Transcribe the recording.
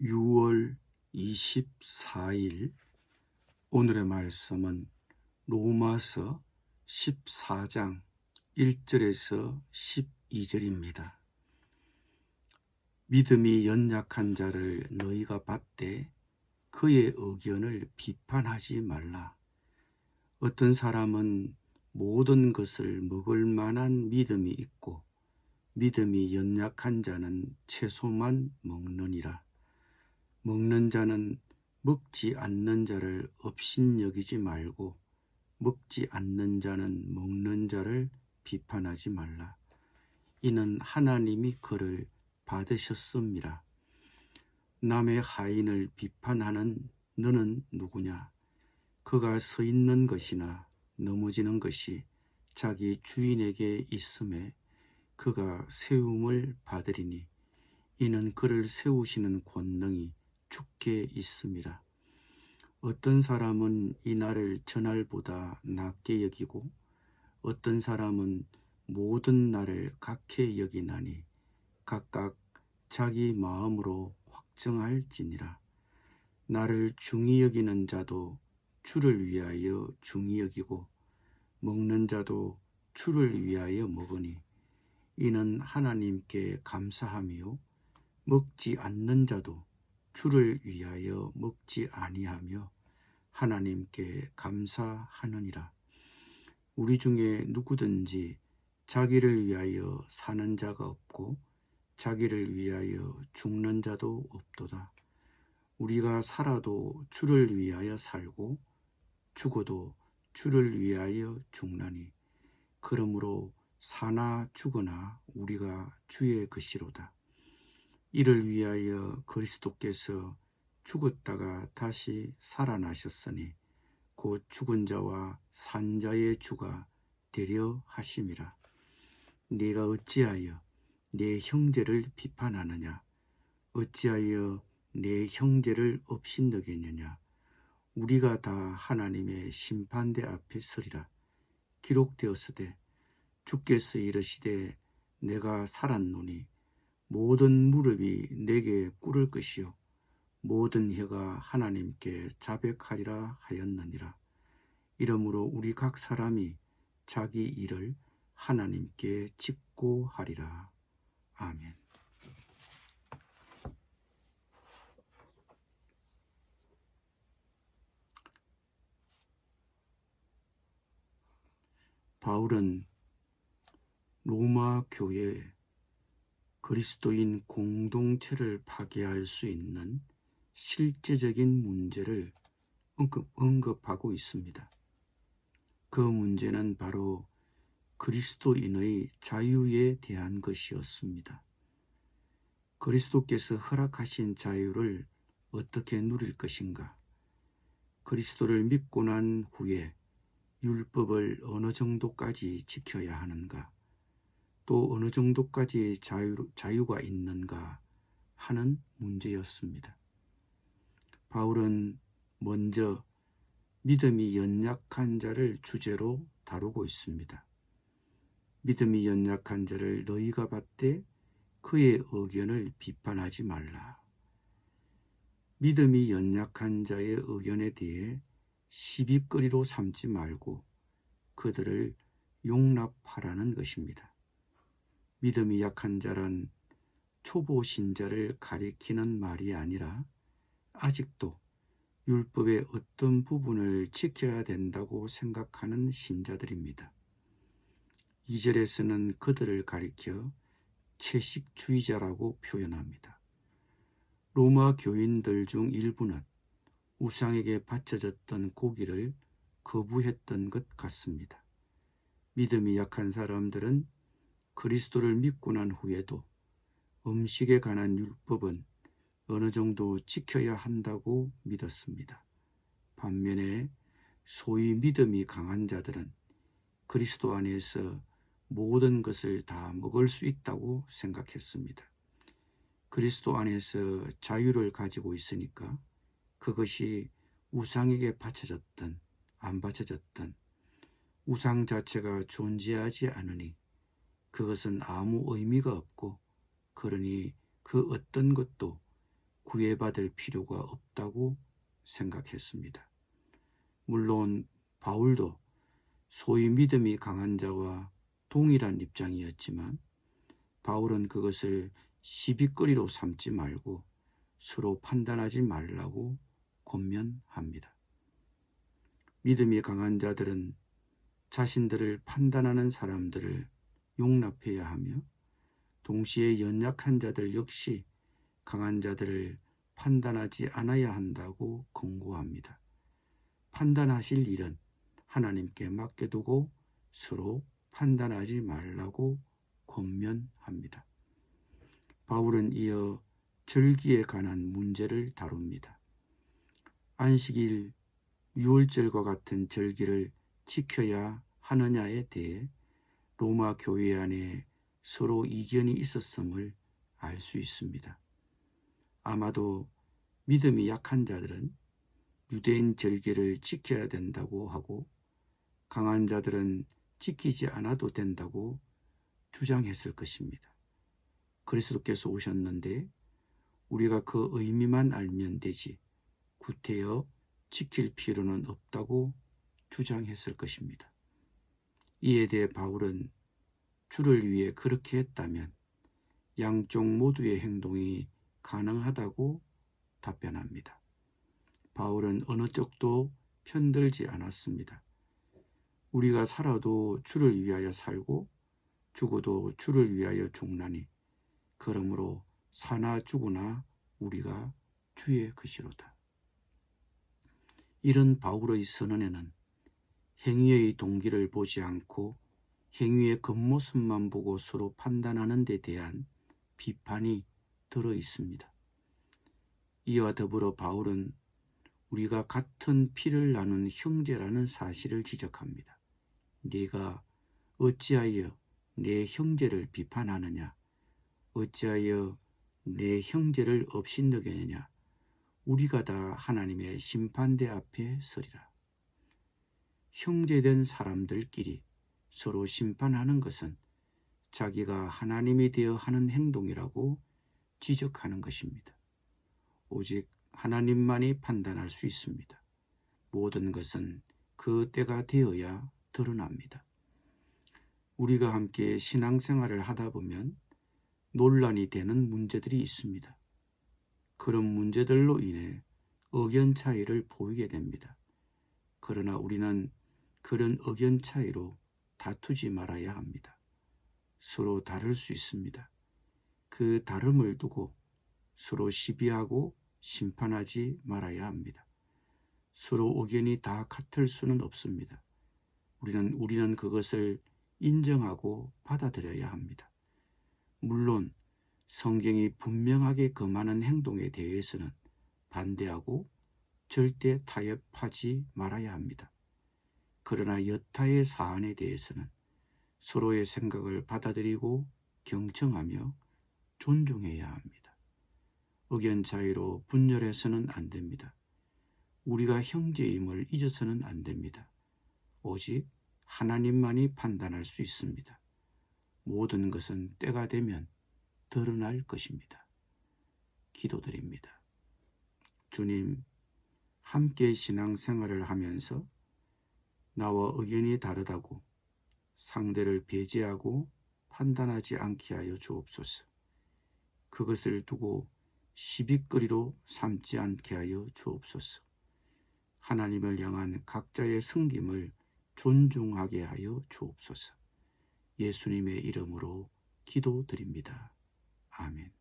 6월 24일 오늘의 말씀은 로마서 14장 1절에서 12절입니다. 믿음이 연약한 자를 너희가 받되 그의 의견을 비판하지 말라. 어떤 사람은 모든 것을 먹을 만한 믿음이 있고 믿음이 연약한 자는 채소만 먹느니라. 먹는 자는 먹지 않는 자를 업신여기지 말고 먹지 않는 자는 먹는 자를 비판하지 말라. 이는 하나님이 그를 받으셨음이라. 남의 하인을 비판하는 너는 누구냐? 그가 서 있는 것이나 넘어지는 것이 자기 주인에게 있음에 그가 세움을 받으리니 이는 그를 세우시는 권능이 주께 있음이라. 어떤 사람은 이날을 저날보다 낮게 여기고 어떤 사람은 모든 날을 같게 여기나니 각각 자기 마음으로 확정할지니라. 나를 중히 여기는 자도 주를 위하여 중히 여기고 먹는 자도 주를 위하여 먹으니 이는 하나님께 감사함이요 먹지 않는 자도 주를 위하여 먹지 아니하며 하나님께 감사하느니라. 우리 중에 누구든지 자기를 위하여 사는 자가 없고 자기를 위하여 죽는 자도 없도다. 우리가 살아도 주를 위하여 살고 죽어도 주를 위하여 죽나니 그러므로 사나 죽으나 우리가 주의 것이로다. 이를 위하여 그리스도께서 죽었다가 다시 살아나셨으니 곧 죽은 자와 산 자의 주가 되려 하심이라. 네가 어찌하여 네 형제를 비판하느냐? 어찌하여 네 형제를 업신여기느냐? 우리가 다 하나님의 심판대 앞에 서리라. 기록되었으되 주께서 이르시되 내가 살았노니 모든 무릎이 내게 꿇을 것이요 모든 혀가 하나님께 자백하리라 하였느니라. 이러므로 우리 각 사람이 자기 일을 하나님께 직고하리라. 아멘. 바울은 로마 교회에 그리스도인 공동체를 파괴할 수 있는 실제적인 문제를 언급하고 있습니다. 그 문제는 바로 그리스도인의 자유에 대한 것이었습니다. 그리스도께서 허락하신 자유를 어떻게 누릴 것인가? 그리스도를 믿고 난 후에 율법을 어느 정도까지 지켜야 하는가? 또 어느 정도까지 자유가 있는가 하는 문제였습니다. 바울은 먼저 믿음이 연약한 자를 주제로 다루고 있습니다. 믿음이 연약한 자를 너희가 받되 그의 의견을 비판하지 말라. 믿음이 연약한 자의 의견에 대해 시비거리로 삼지 말고 그들을 용납하라는 것입니다. 믿음이 약한 자란 초보 신자를 가리키는 말이 아니라 아직도 율법의 어떤 부분을 지켜야 된다고 생각하는 신자들입니다. 2절에서는 그들을 가리켜 채식주의자라고 표현합니다. 로마 교인들 중 일부는 우상에게 바쳐졌던 고기를 거부했던 것 같습니다. 믿음이 약한 사람들은 그리스도를 믿고 난 후에도 음식에 관한 율법은 어느 정도 지켜야 한다고 믿었습니다. 반면에 소위 믿음이 강한 자들은 그리스도 안에서 모든 것을 다 먹을 수 있다고 생각했습니다. 그리스도 안에서 자유를 가지고 있으니까 그것이 우상에게 바쳐졌든 안 바쳐졌든 우상 자체가 존재하지 않으니 그것은 아무 의미가 없고 그러니 그 어떤 것도 구애받을 필요가 없다고 생각했습니다. 물론 바울도 소위 믿음이 강한 자와 동일한 입장이었지만 바울은 그것을 시비거리로 삼지 말고 서로 판단하지 말라고 권면합니다. 믿음이 강한 자들은 자신들을 판단하는 사람들을 용납해야 하며 동시에 연약한 자들 역시 강한 자들을 판단하지 않아야 한다고 권고합니다. 판단하실 일은 하나님께 맡겨두고 서로 판단하지 말라고 권면합니다. 바울은 이어 절기에 관한 문제를 다룹니다. 안식일, 유월절과 같은 절기를 지켜야 하느냐에 대해 로마 교회 안에 서로 이견이 있었음을 알 수 있습니다. 아마도 믿음이 약한 자들은 유대인 절기를 지켜야 된다고 하고 강한 자들은 지키지 않아도 된다고 주장했을 것입니다. 그리스도께서 오셨는데 우리가 그 의미만 알면 되지 구태여 지킬 필요는 없다고 주장했을 것입니다. 이에 대해 바울은 주를 위해 그렇게 했다면 양쪽 모두의 행동이 가능하다고 답변합니다. 바울은 어느 쪽도 편들지 않았습니다. 우리가 살아도 주를 위하여 살고 죽어도 주를 위하여 죽나니 그러므로 사나 죽으나 우리가 주의 것이로다. 이런 바울의 선언에는 행위의 동기를 보지 않고 행위의 겉모습만 보고 서로 판단하는 데 대한 비판이 들어 있습니다. 이와 더불어 바울은 우리가 같은 피를 나눈 형제라는 사실을 지적합니다. 네가 어찌하여 내 형제를 비판하느냐? 어찌하여 내 형제를 업신여기느냐? 우리가 다 하나님의 심판대 앞에 서리라. 형제된 사람들끼리 서로 심판하는 것은 자기가 하나님이 되어 하는 행동이라고 지적하는 것입니다. 오직 하나님만이 판단할 수 있습니다. 모든 것은 그 때가 되어야 드러납니다. 우리가 함께 신앙생활을 하다 보면 논란이 되는 문제들이 있습니다. 그런 문제들로 인해 의견 차이를 보이게 됩니다. 그러나 우리는 그런 의견 차이로 다투지 말아야 합니다. 서로 다를 수 있습니다. 그 다름을 두고 서로 시비하고 심판하지 말아야 합니다. 서로 의견이 다 같을 수는 없습니다. 우리는 그것을 인정하고 받아들여야 합니다. 물론 성경이 분명하게 금하는 행동에 대해서는 반대하고 절대 타협하지 말아야 합니다. 그러나 여타의 사안에 대해서는 서로의 생각을 받아들이고 경청하며 존중해야 합니다. 의견 차이로 분열해서는 안 됩니다. 우리가 형제임을 잊어서는 안 됩니다. 오직 하나님만이 판단할 수 있습니다. 모든 것은 때가 되면 드러날 것입니다. 기도드립니다. 주님, 함께 신앙생활을 하면서 나와 의견이 다르다고 상대를 배제하고 판단하지 않게 하여 주옵소서. 그것을 두고 시비거리로 삼지 않게 하여 주옵소서. 하나님을 향한 각자의 섬김을 존중하게 하여 주옵소서. 예수님의 이름으로 기도드립니다. 아멘.